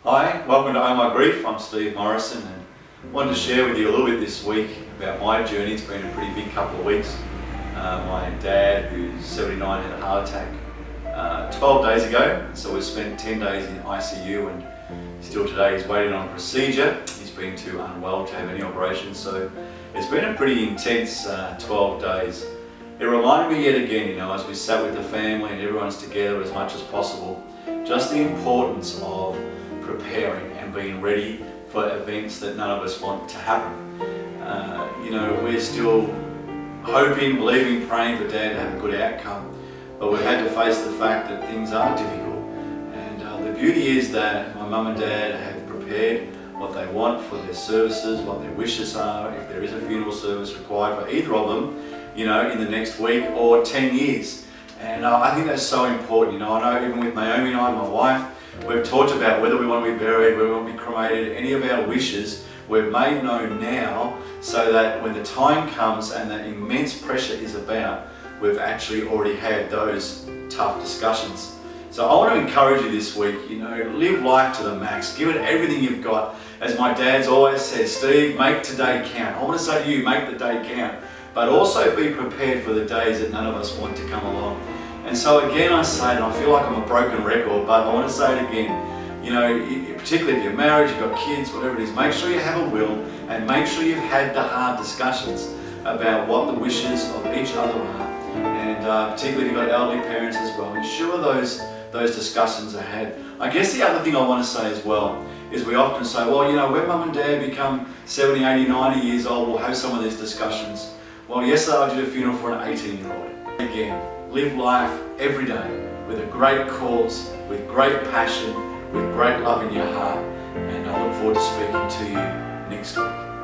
Hi, welcome to Oh My Grief. I'm Steve Morrison and wanted to share with you a little bit this week about my journey. It's been a pretty big couple of weeks. My dad, who's 79, had a heart attack 12 days ago, so we spent 10 days in ICU and still today he's waiting on a procedure. He's been too unwell to have any operations, so it's been a pretty intense 12 days. It reminded me yet again, as we sat with the family and everyone's together as much as possible, just the importance of preparing and being ready for events that none of us want to happen. We're still hoping, believing, praying for Dad to have a good outcome, but we've had to face the fact that things are difficult. And the beauty is that my mum and dad have prepared what they want for their services, what their wishes are, if there is a funeral service required for either of them, in the next week or 10 years. And I think that's so important. I know even with Naomi and I, my wife, we've talked about whether we want to be buried, whether we want to be cremated, any of our wishes we've made known now, so that when the time comes and that immense pressure is about, we've actually already had those tough discussions. So I want to encourage you this week, live life to the max, give it everything you've got. As my dad's always said, Steve, make today count. I want to say to you, make the day count, but also be prepared for the days that none of us want to come along. And so again I say, and I feel like I'm a broken record, but I want to say it again, particularly if you're married, you've got kids, whatever it is, make sure you have a will and make sure you've had the hard discussions about what the wishes of each other are. And particularly if you've got elderly parents as well, ensure those discussions are had. I guess the other thing I want to say as well is we often say, well, when mum and dad become 70, 80, 90 years old, we'll have some of these discussions. Well, yesterday I did a funeral for an 18-year-old. Again, live life every day with a great cause, with great passion, with great love in your heart, and I look forward to speaking to you next week.